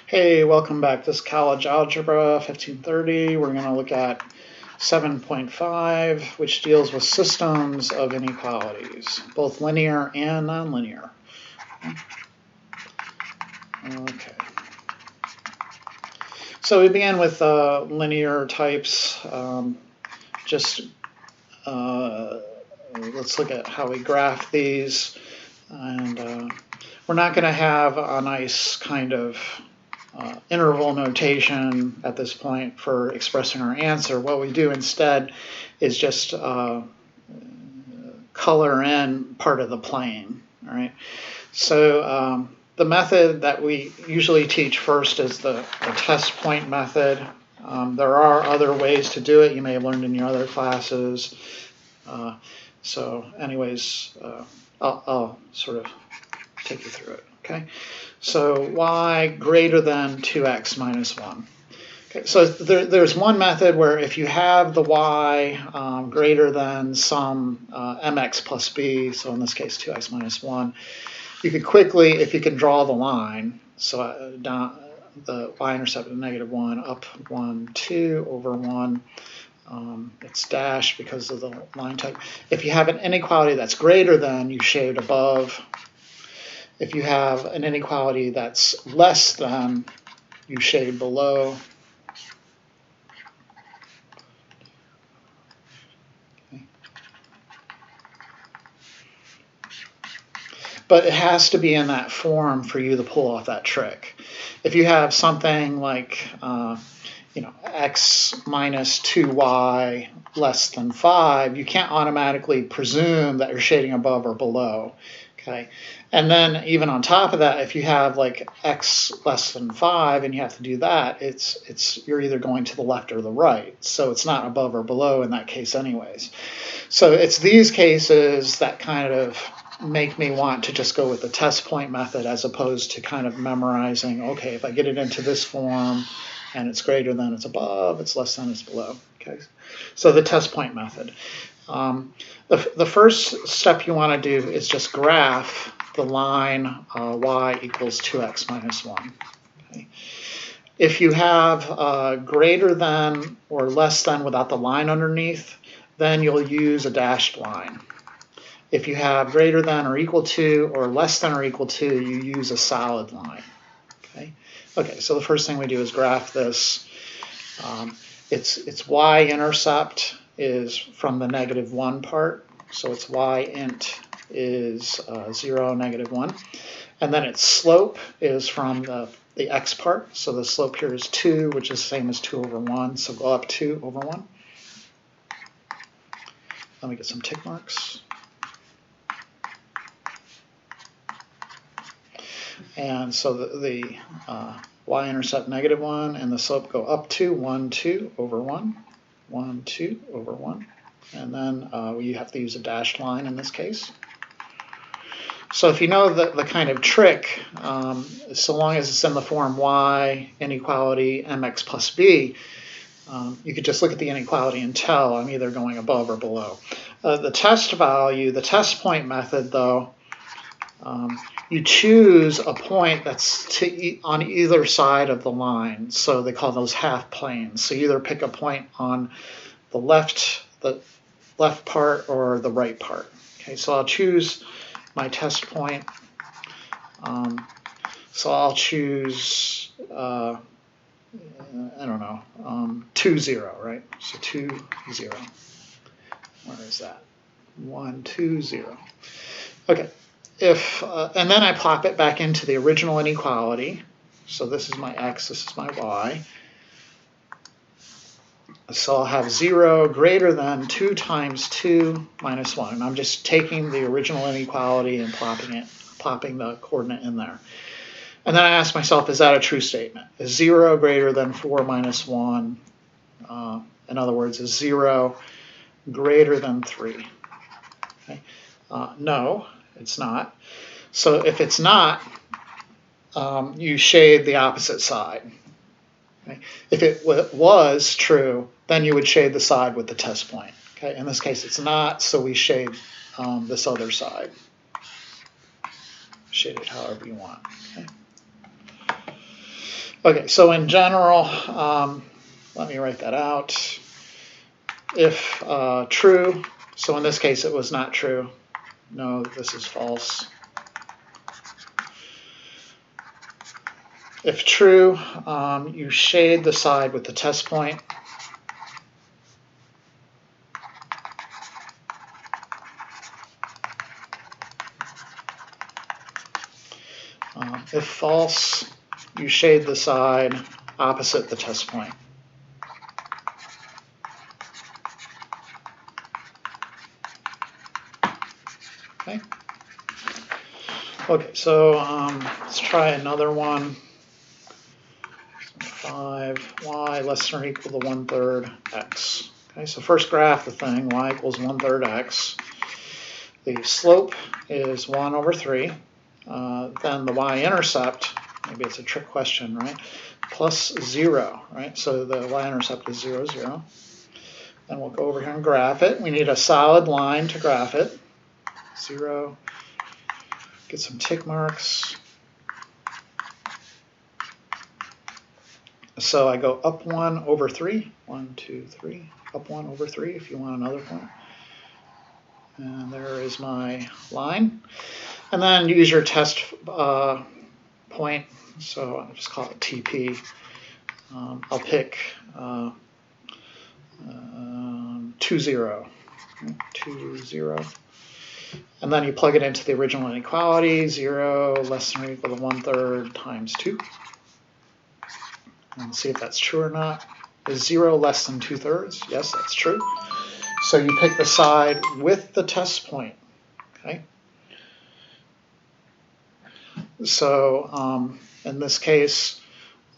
Hey, welcome back. This is College Algebra 1530. We're going to look at 7.5, which deals with systems of inequalities, both linear and nonlinear. Okay. So we began with linear types. Let's look at how we graph these. And we're not going to have a nice kind of interval notation at this point for expressing our answer. What we do instead is just color in part of the plane. All right. So the method that we usually teach first is the test point method. There are other ways to do it. You may have learned in your other classes. I'll sort of take you through it. Okay. So y greater than 2x minus 1. Okay, so there's one method where if you have the y greater than some mx plus b, so in this case 2x minus 1, you could quickly, if you can draw the line, so down the y-intercept of -1, up 1, 2 over 1, it's dashed because of the line type. If you have an inequality that's greater than, you shade above. If you have an inequality that's less than, you shade below. Okay. But it has to be in that form for you to pull off that trick. If you have something like, x minus 2y less than 5, you can't automatically presume that you're shading above or below. Okay, and then even on top of that, if you have like x less than 5 and you have to do that, you're either going to the left or the right. So it's not above or below in that case anyways. So it's these cases that kind of make me want to just go with the test point method as opposed to kind of memorizing, okay, if I get it into this form and it's greater than, it's above, it's less than, it's below. Okay, so the test point method. The first step you want to do is just graph the line y equals 2x minus 1. Okay. If you have greater than or less than without the line underneath, then you'll use a dashed line. If you have greater than or equal to or less than or equal to, you use a solid line. Okay, so the first thing we do is graph this. Its y-intercept is from the -1 part, so its y-int is 0, -1. And then its slope is from the x part, so the slope here is 2, which is the same as 2 over 1, so go up 2 over 1. Let me get some tick marks. And so the y-intercept -1 and the slope go up 2, 1, 2 over 1, 1, 2 over 1. And then you have to use a dashed line in this case. So if you know the kind of trick, so long as it's in the form y inequality mx plus b, you could just look at the inequality and tell I'm either going above or below. The test value, the test point method though, you choose a point that's on either side of the line. So they call those half planes. So you either pick a point on the left part or the right part. Okay, so I'll choose my test point. So I'll choose, 2, 0, right? So 2, 0. Where is that? 1, 2, 0. Okay. And then I plop it back into the original inequality. So this is my x, this is my y. So I'll have 0 greater than 2 times 2 minus 1. And I'm just taking the original inequality and plopping the coordinate in there. And then I ask myself, is that a true statement? Is 0 greater than 4 minus 1? In other words, is 0 greater than 3? Okay. No. It's not. So if it's not, you shade the opposite side. Okay? If it was true, then you would shade the side with the test point. Okay? In this case, it's not, so we shade this other side. Shade it however you want. Okay? Okay, so in general, let me write that out. If true, so in this case it was not true. No, this is false. If true, you shade the side with the test point. If false, you shade the side opposite the test point. Okay. Okay, so let's try another one. 5y less than or equal to 1/3 x. Okay, so first graph the thing, y equals 1/3 x. The slope is 1/3. Then the y-intercept, maybe it's a trick question, right? Plus 0, right? So the y-intercept is 0, 0. Then we'll go over here and graph it. We need a solid line to graph it. 0. Get some tick marks. So I go up 1/3. 1, 2, 3. Up 1/3 if you want another point. And there is my line. And then use your test point. So I'll just call it TP. I'll pick 2, 0. 2, 0. And then you plug it into the original inequality. 0 less than or equal to 1/3 times 2. And see if that's true or not. Is 0 less than 2/3? Yes, that's true. So you pick the side with the test point. Okay. So in this case,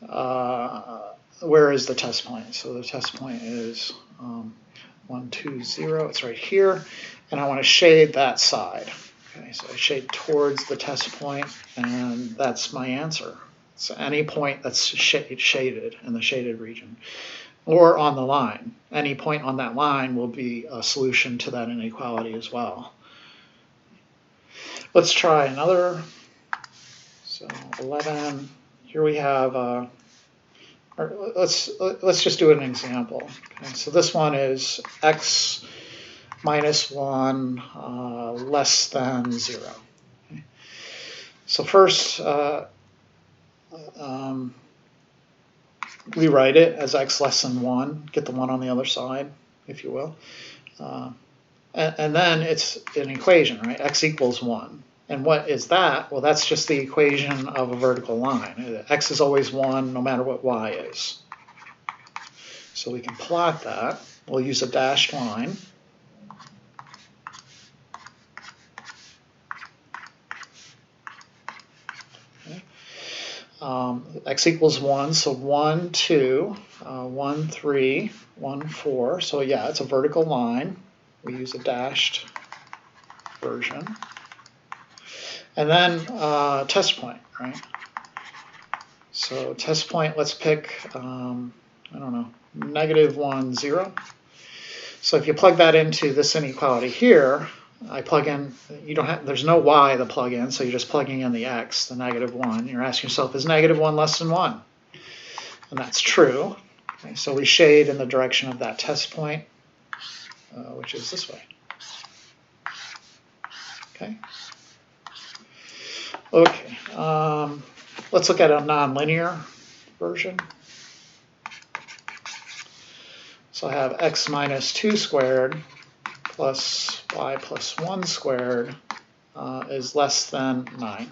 where is the test point? So the test point is 1, 2, 0. It's right here. And I want to shade that side. Okay, so I shade towards the test point, and that's my answer. So any point that's shaded in the shaded region, or on the line. Any point on that line will be a solution to that inequality as well. Let's try another. So 11. Here we have. Let's just do an example. Okay, so this one is x minus 1 less than 0. Okay. So first, we write it as x less than 1. Get the 1 on the other side, if you will. And then it's an equation, right? X equals 1. And what is that? Well, that's just the equation of a vertical line. X is always 1 no matter what y is. So we can plot that. We'll use a dashed line. X equals 1, so 1, 2, 1, 3, 1, 4. So yeah, it's a vertical line. We use a dashed version. And then test point, right? So test point, let's pick, I don't know, -1, 0. So if you plug that into this inequality here, I plug in, there's no y to plug in, so you're just plugging in the x, the -1. You're asking yourself, is -1 less than 1? And that's true. Okay, so we shade in the direction of that test point, which is this way. Okay. Okay. Let's look at a nonlinear version. So I have x minus 2 squared plus y plus 1 squared is less than 9.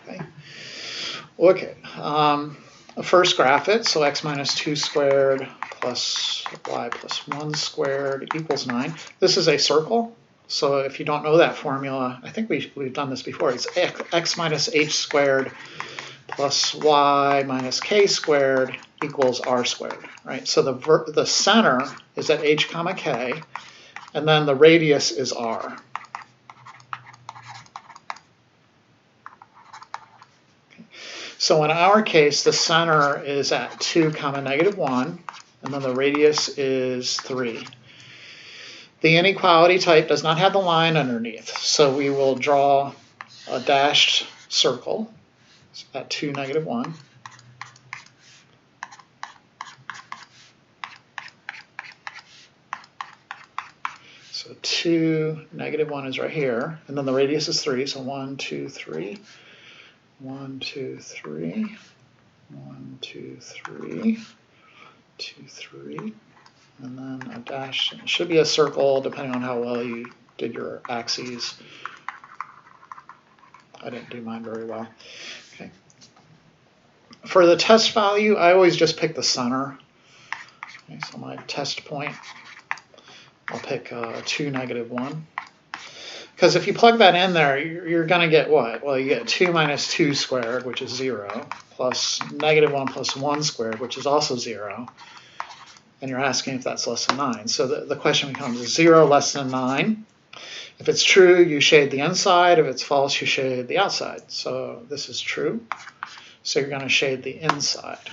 Okay. Okay. First graph it. So x minus 2 squared plus y plus 1 squared equals 9. This is a circle. So if you don't know that formula, I think we've done this before. It's x minus h squared plus y minus k squared equals r squared, right? So the center is at h comma k, and then the radius is r. Okay. So in our case, the center is at 2 comma -1, and then the radius is 3. The inequality type does not have the line underneath, so we will draw a dashed circle. at 2, -1. So 2, -1 is right here, and then the radius is 3, so 1, 2, 3, 1, 2, 3, 1, 2, 3, 2, 3, and then a dash. It should be a circle depending on how well you did your axes. I didn't do mine very well. Okay. For the test value, I always just pick the center. Okay, so my test point, I'll pick 2, -1. Because if you plug that in there, you're going to get what? Well, you get 2 minus 2 squared, which is 0, plus -1 plus 1 squared, which is also 0. And you're asking if that's less than 9. So the question becomes, is 0 less than 9? If it's true, you shade the inside. If it's false, you shade the outside. So this is true. So you're going to shade the inside.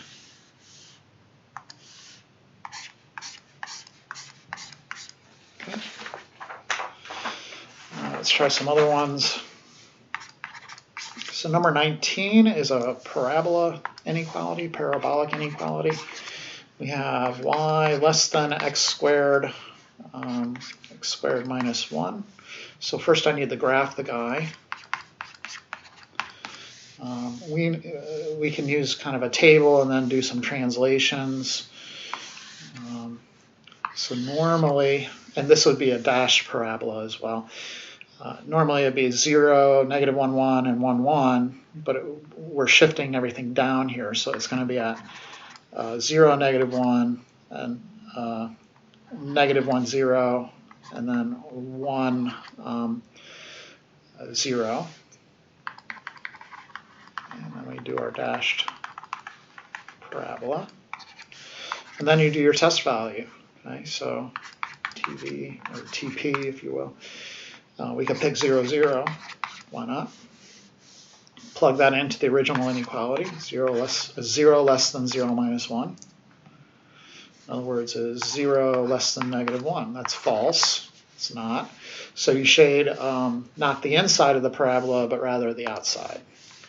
Okay. Let's try some other ones. So number 19 is a parabola inequality, parabolic inequality. We have y less than x squared minus 1. So first I need to graph the guy. We can use kind of a table and then do some translations. So normally, and this would be a dashed parabola as well. Normally it'd be 0, -1, 1, and 1, 1, but we're shifting everything down here, so it's going to be at 0, -1, and -1, 0, and then 1, 0. And then we do our dashed parabola. And then you do your test value. Okay, so TV, or TP, if you will. We can pick 0, 0. Why not? Plug that into the original inequality. 0 less than 0 minus 1. In other words, is 0 less than -1. That's false. It's not. So you shade not the inside of the parabola, but rather the outside.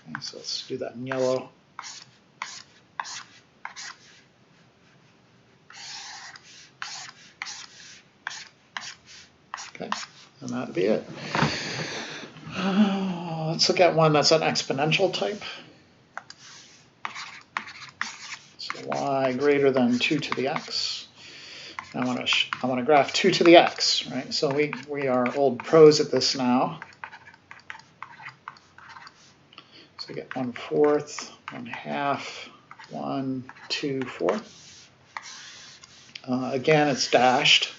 Okay, so let's do that in yellow. Okay, and that'd be it. Let's look at one that's an exponential type. So y greater than 2 to the x. I want to graph 2 to the x, right? So we are old pros at this now. So we get 1/4, 1/2, 1, 2, 4. Again, it's dashed.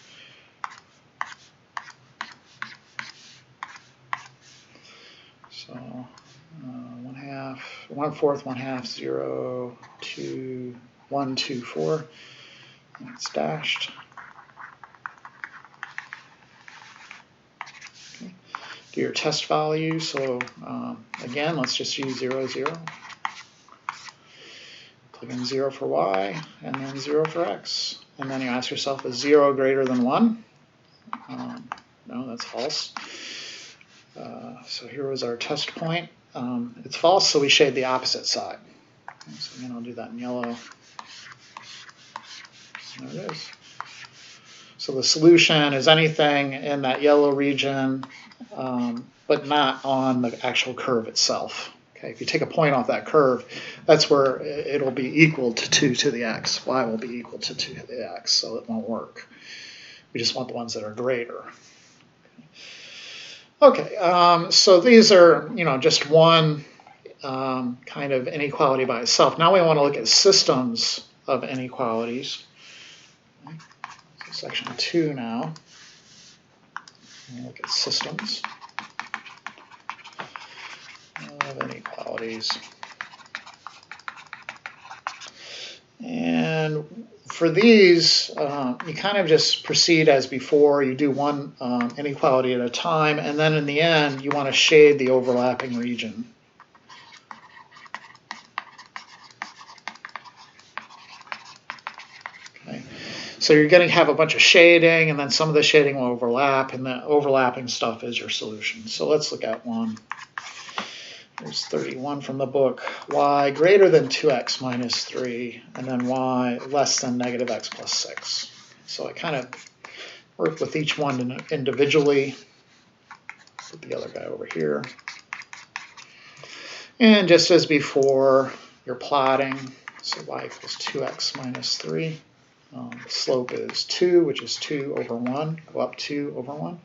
So 1/2, 1/4, 1/2, 0, 2, 1, 2, 4. And it's dashed. Okay. Do your test value. So again, let's just use 0, 0. Plug in 0 for y, and then 0 for x. And then you ask yourself, is 0 greater than 1? No, that's false. So here was our test point. It's false, so we shade the opposite side. Okay, so again, I'll do that in yellow. There it is. So the solution is anything in that yellow region, but not on the actual curve itself. Okay, if you take a point off that curve, that's where it'll be equal to 2 to the x. Y will be equal to 2 to the x, so it won't work. We just want the ones that are greater. Okay, so these are, just one kind of inequality by itself. Now we want to look at systems of inequalities. Okay. So section 2 now. We'll look at systems of inequalities. And for these, you kind of just proceed as before. You do one inequality at a time, and then in the end, you want to shade the overlapping region. Okay. So you're going to have a bunch of shading, and then some of the shading will overlap, and the overlapping stuff is your solution. So let's look at one. There's 31 from the book. Y greater than 2x minus 3, and then y less than negative x plus 6. So I kind of work with each one individually. Put the other guy over here. And just as before, you're plotting. So y equals 2x minus 3. The slope is 2, which is 2 over 1. Go up 2 over 1.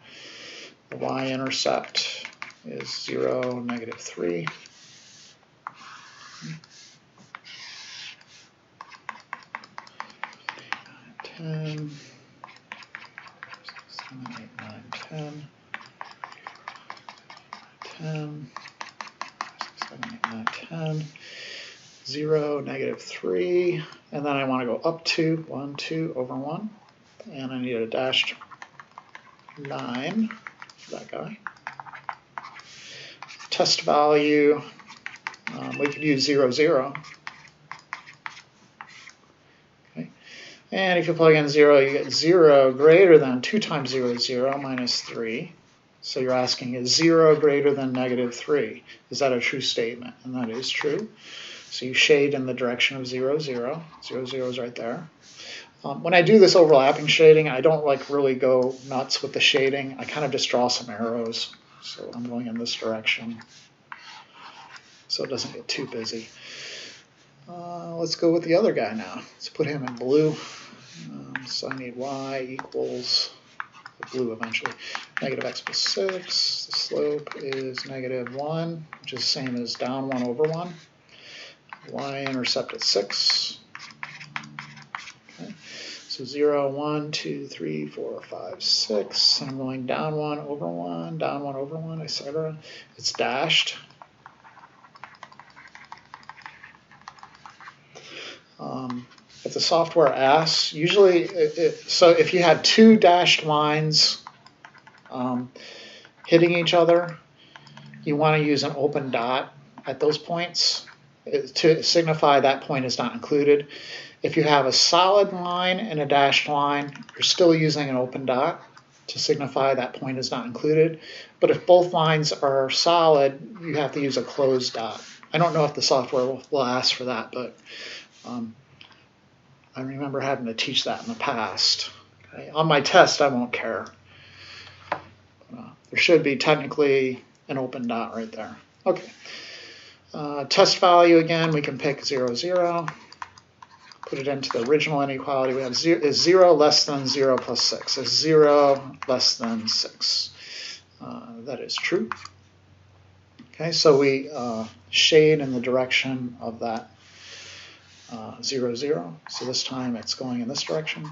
The y-intercept is 0, negative 3. 10, 7, 8, 9, 10, 10, 7, 8, 9, 10, 0, negative 3, and then I want to go up 2, 1, 2 over 1, and I need a dashed line for that guy. Test value, we could use 0, 0. Okay. And if you plug in 0, you get 0 greater than 2 times 0 is 0 minus 3. So you're asking, is 0 greater than negative 3? Is that a true statement? And that is true. So you shade in the direction of 0, 0. 0, 0 is right there. When I do this overlapping shading, I don't like really go nuts with the shading. I kind of just draw some arrows. So I'm going in this direction so it doesn't get too busy. Let's go with the other guy now. Let's put him in blue. So I need y equals blue eventually. Negative x plus 6. The slope is negative 1, which is the same as down 1 over 1. Y-intercept at 6. Okay. So 0, 1, 2, 3, 4, 5, 6. I'm going down 1 over 1, down 1 over 1, etc. It's dashed. If the software asks, usually, so if you had two dashed lines hitting each other, you want to use an open dot at those points to signify that point is not included. If you have a solid line and a dashed line, you're still using an open dot to signify that point is not included. But if both lines are solid, you have to use a closed dot. I don't know if the software will ask for that, but I remember having to teach that in the past. Okay. On my test, I won't care. There should be technically an open dot right there. Okay. Test value, again, we can pick 0, 0. Put it into the original inequality. We have 0, is 0 less than 0 plus 6. Is 0 less than 6? That is true. Okay, so we shade in the direction of that 0, 0. So this time it's going in this direction.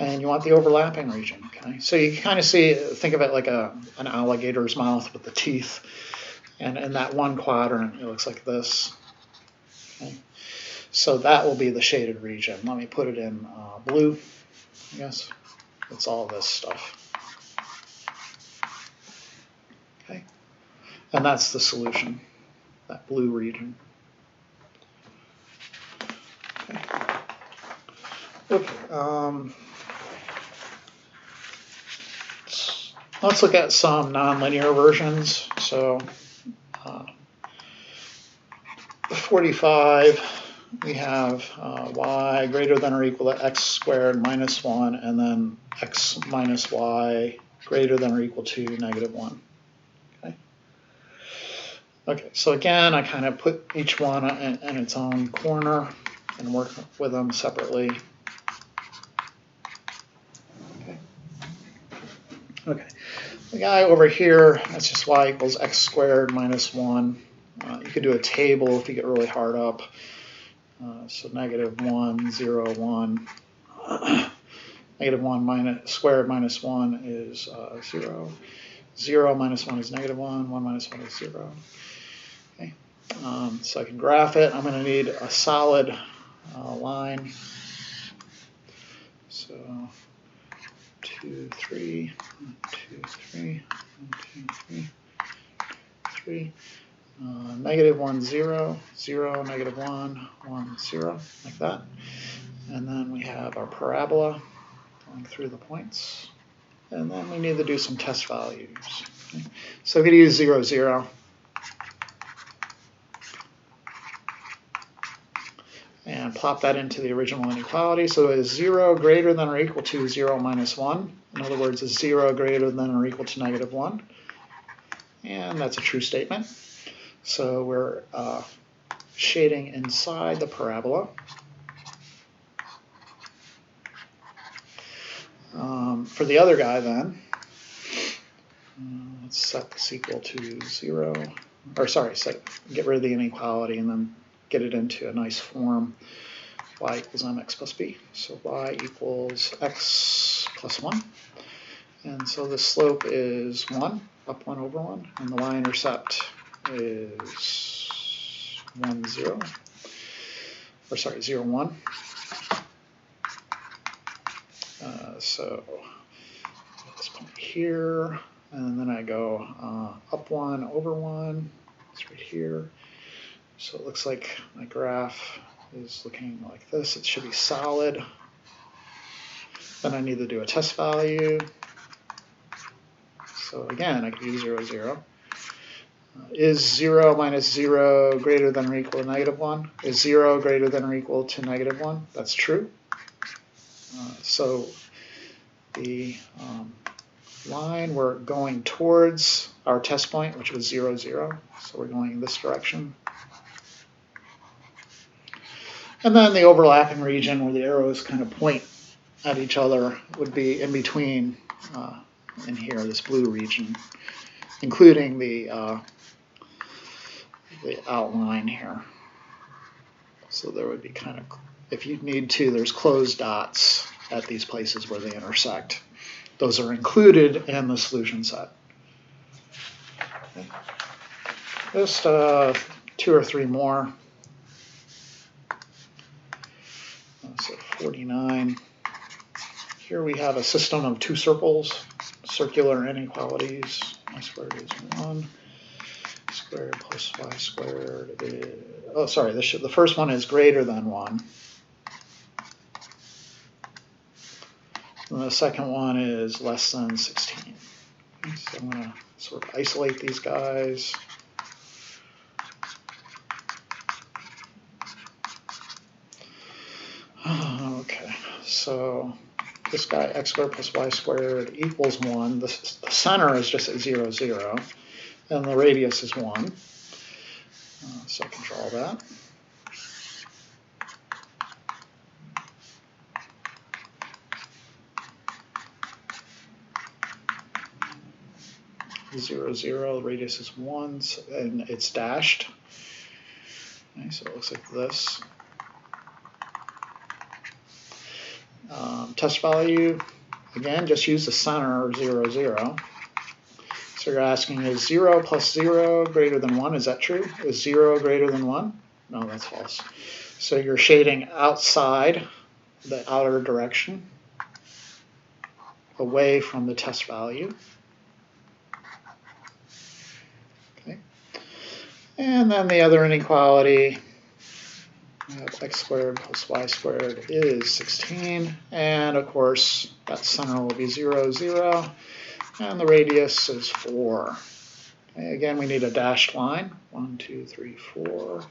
And you want the overlapping region. Okay, so you can kind of see, think of it like an alligator's mouth with the teeth. And in that one quadrant, it looks like this. Okay. So that will be the shaded region. Let me put it in blue, I guess. It's all this stuff. Okay. And that's the solution, that blue region. Okay. Okay. Let's look at some nonlinear versions. So 45, we have y greater than or equal to x squared minus 1, and then x minus y greater than or equal to negative 1. Okay. Okay, so again, I kind of put each one in its own corner and work with them separately. Okay. Okay. The guy over here, that's just y equals x squared minus 1. You could do a table if you get really hard up. So negative 1, 0, 1. Negative 1 minus squared minus 1 is 0. 0 minus 1 is negative 1. 1 minus 1 is 0. Okay. So I can graph it. I'm going to need a solid line. So 2, 3, 1, 2, 3, 1, 2, 3, 3. Negative 1, 0, 0, negative 1, 1, 0, like that. And then we have our parabola going through the points. And then we need to do some test values. Okay. So we could use 0, 0. and plop that into the original inequality. So is 0 greater than or equal to 0 minus 1? In other words, is 0 greater than or equal to negative 1? And that's a true statement. So we're shading inside the parabola. For the other guy then, let's set this equal to 0. Or sorry, get rid of the inequality and then get it into a nice form. Y equals mx plus b. So y equals x plus 1. And so the slope is 1, up 1 over 1. And the y-intercept is 1, 0. Or sorry, 0, 1. So this point here. And then I go up 1 over 1. It's right here. So it looks like my graph is looking like this. It should be solid. Then I need to do a test value. So again, I could use 0, 0. Is 0 minus 0 greater than or equal to negative 1? Is 0 greater than or equal to negative 1? That's true. So the line we're going towards our test point, which was 0, 0. So we're going in this direction. And then the overlapping region where the arrows kind of point at each other would be in between in here, this blue region, including the outline here. So there would be kind of, if you need to, there's closed dots at these places where they intersect. Those are included in the solution set. Okay. Just 2 or 3 more. So 49. Here we have a system of 2 circles, circular inequalities. Y squared is 1. Squared plus y squared is, oh sorry, the first one is greater than 1. And the second one is less than 16. Okay, so I'm going to sort of isolate these guys. Okay, so this guy x squared plus y squared equals 1. The center is just at 0, 0. And the radius is 1. So I can draw that. Zero, 0, the radius is 1, and it's dashed. Okay, so it looks like this. Test value, again, just use the center, 0, 0. So you're asking, is 0 plus 0 greater than 1? Is that true? Is 0 greater than 1? No, that's false. So you're shading outside the outer direction, away from the test value. Okay. And then the other inequality, x squared plus y squared is 16. And of course, that center will be 0, 0. And the radius is 4. Okay, again, we need a dashed line. 1, 2, 3, 4.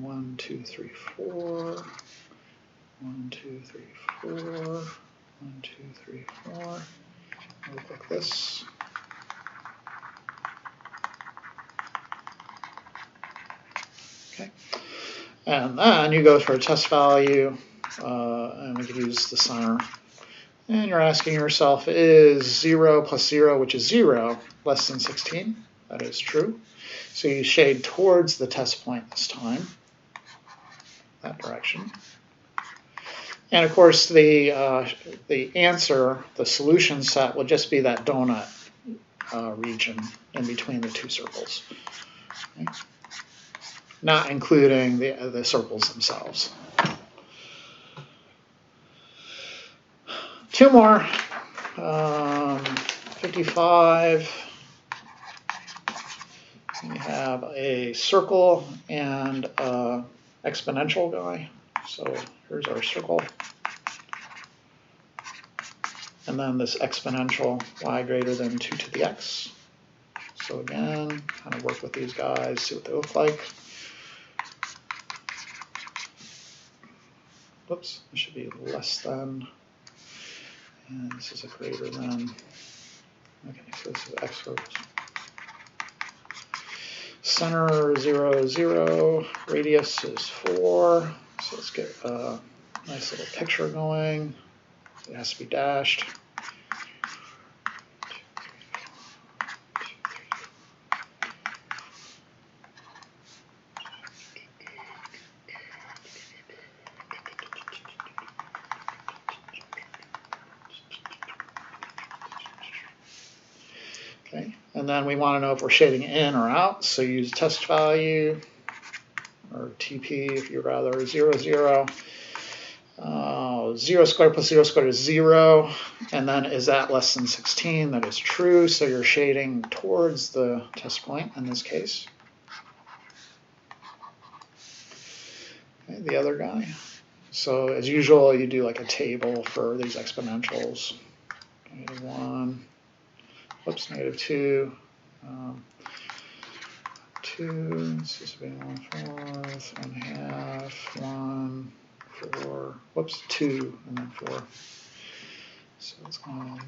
1, 2, 3, 4. 1, 2, 3, 4. 1, 2, 3, 4. It'll look like this. Okay. And then you go for a test value, and we could use the center. And you're asking yourself, is 0 plus 0, which is 0, less than 16? That is true. So you shade towards the test point this time, that direction. And of course, the answer, the solution set, will just be that donut region in between the 2 circles. Okay? Not including the circles themselves. 2 more. 55. We have a circle and an exponential guy. So here's our circle. And then this exponential, y greater than 2 to the x. So again, kind of work with these guys, see what they look like. whoops, it should be less than, and this is a greater than. Okay, so this is x over center 0, 0, radius is 4. So let's get a nice little picture going. It has to be dashed. Okay, and then we want to know if we're shading in or out, so use test value, or TP if you'd rather, 0, 0. 0 squared plus 0 squared is 0, and then is that less than 16? That is true, so you're shading towards the test point in this case. Okay, the other guy. So as usual, you do like a table for these exponentials. -1, whoops, -2, 2, this is being 1/4, 1/2, 1, 4, whoops, 2, and then 4. So it's going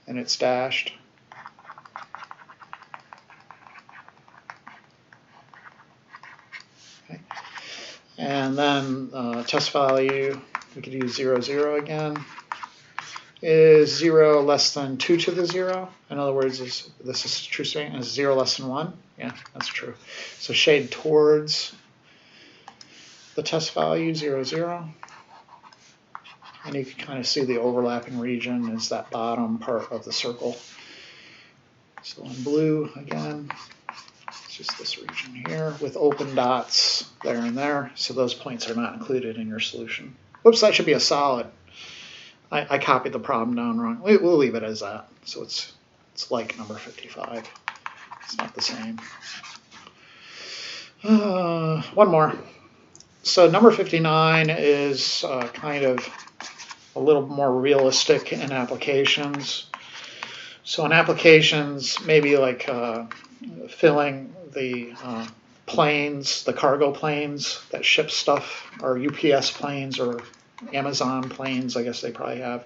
and it's dashed. Okay. And then test value, we could use 0, 0 again. Is 0 less than 2 to the 0? In other words, this is true statement. Is 0 less than 1? Yeah, that's true. So shade towards the test value, 0, 0. And you can kind of see the overlapping region is that bottom part of the circle. So in blue, again, it's just this region here with open dots there and there. So those points are not included in your solution. Whoops, that should be a solid. I copied the problem down wrong. We'll leave it as that. So it's like number 55. It's not the same. One more. So number 59 is kind of a little more realistic in applications. So in applications, maybe like filling the planes, the cargo planes that ship stuff, or UPS planes, or Amazon planes, I guess they probably have.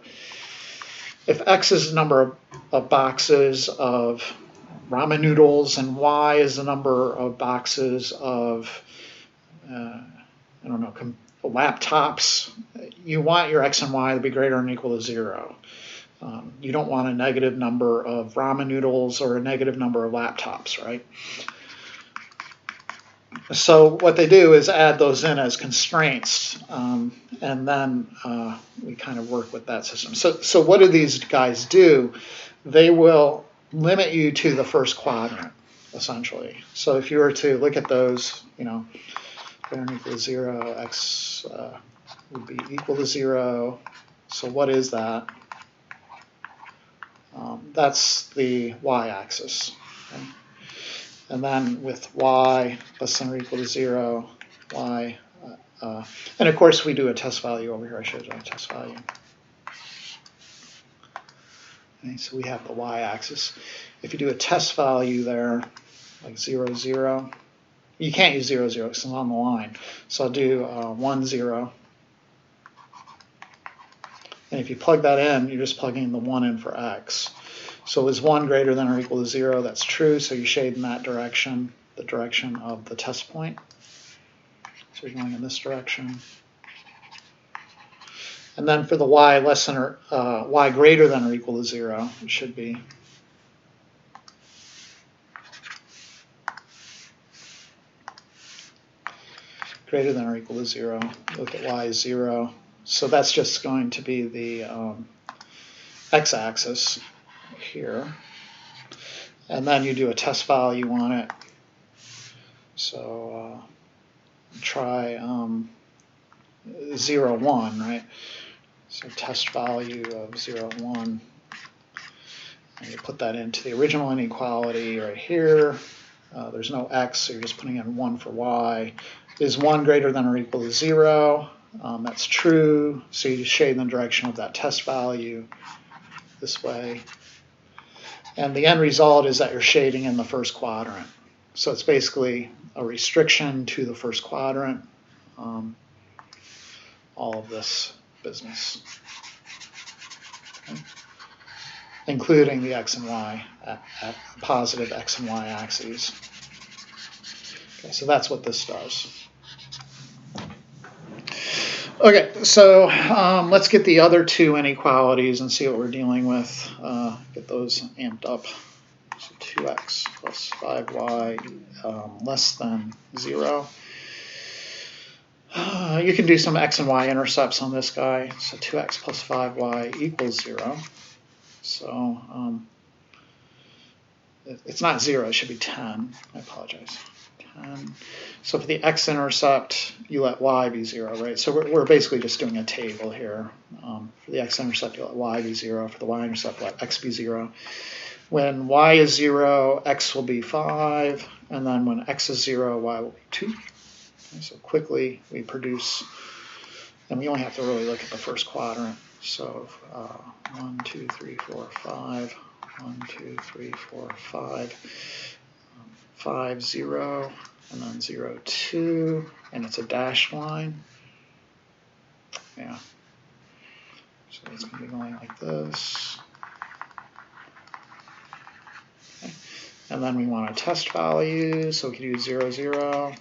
If X is the number of boxes of ramen noodles and Y is the number of boxes of, I don't know, laptops, you want your X and Y to be greater than or equal to 0. You don't want a negative number of ramen noodles or a negative number of laptops, right? So what they do is add those in as constraints, and then we kind of work with that system. So what do these guys do? They will limit you to the first quadrant, essentially. So if you were to look at those, you know, greater than or equal to 0, x would be equal to 0. So what is that? That's the y-axis. Okay? And then with y less than or equal to 0, y, and of course we do a test value over here. I showed you a test value. Okay, so we have the y-axis. If you do a test value there, like 0, 0, you can't use 0, 0 because it's on the line. So I'll do 1, 0. And if you plug that in, you're just plugging the 1 in for x. So is 1 greater than or equal to 0? That's true, so you shade in that direction, the direction of the test point. So you're going in this direction. And then for the y less than or y greater than or equal to 0, it should be greater than or equal to 0. Look at y is 0. So that's just going to be the x-axis here. And then you do a test value on it. So try 0, 1, right? So test value of 0, 1. And you put that into the original inequality right here. There's no x, so you're just putting in 1 for y. Is 1 greater than or equal to 0? That's true, so you shade in the direction of that test value this way. And the end result is that you're shading in the first quadrant. So it's basically a restriction to the first quadrant, all of this business, okay, including the x and y at positive x and y axes. Okay, so that's what this does. Okay, so let's get the other two inequalities and see what we're dealing with. Get those amped up. So 2x plus 5y less than 0. You can do some x and y intercepts on this guy. So 2x plus 5y equals 0. So it's not 0, it should be 10. I apologize. 10. So for the x-intercept, you let y be 0, right? So we're basically just doing a table here. For the x-intercept, you let y be 0. For the y-intercept, let x be 0. When y is 0, x will be 5. And then when x is 0, y will be 2. Okay, so quickly we produce, and we only have to really look at the first quadrant. So 1, 2, 3, 4, 5. 1, 2, 3, 4, 5. 5, 0, and then 0, 2, and it's a dashed line. Yeah. So it's going to be going like this. Okay. And then we want a test value, so we can use 0, 0.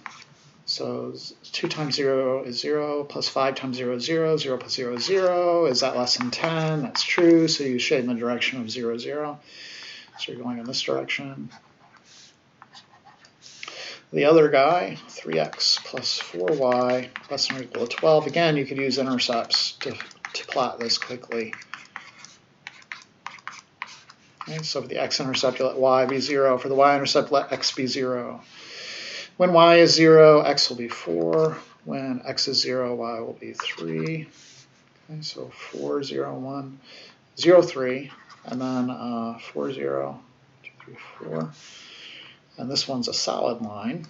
So 2 times 0 is 0, plus 5 times 0 is 0, 0 plus 0 is 0. Is that less than 10? That's true, so you shade in the direction of 0, 0. So you're going in this direction. The other guy, 3x plus 4y less than or equal to 12. Again, you could use intercepts to plot this quickly. Okay, so for the x-intercept, you let y be 0. For the y-intercept, let x be 0. When y is 0, x will be 4. When x is 0, y will be 3. Okay, so 4, 0, 1, 0, 3. And then 4, 0, 2, 3, 4. And this one's a solid line.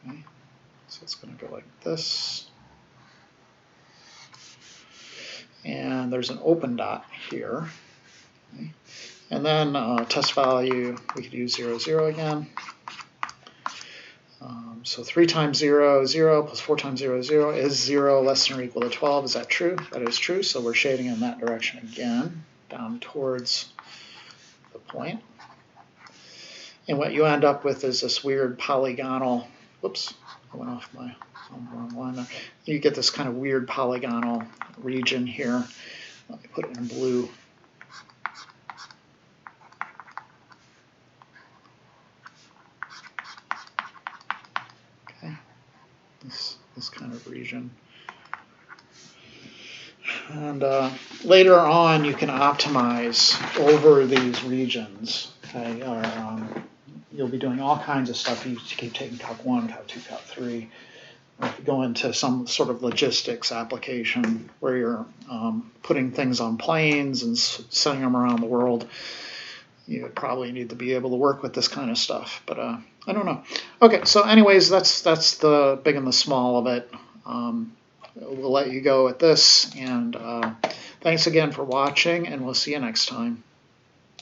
Okay. So it's going to go like this. And there's an open dot here. Okay. And then test value, we could use 0, 0 again. So 3 times 0 is 0, plus 4 times 0 is 0. Is 0 less than or equal to 12? Is that true? That is true. So we're shading in that direction again, down towards the point. And what you end up with is this weird polygonal, whoops, I went off my wrong line there. You get this kind of weird polygonal region here. Let me put it in blue. Okay, this kind of region. And later on, you can optimize over these regions. Okay, or you'll be doing all kinds of stuff. You keep taking Calc 1, Calc 2, Calc 3. Or if you go into some sort of logistics application where you're putting things on planes and sending them around the world, you would probably need to be able to work with this kind of stuff. But I don't know. Okay, so anyways, that's the big and the small of it. We'll let you go at this, and thanks again for watching, and we'll see you next time.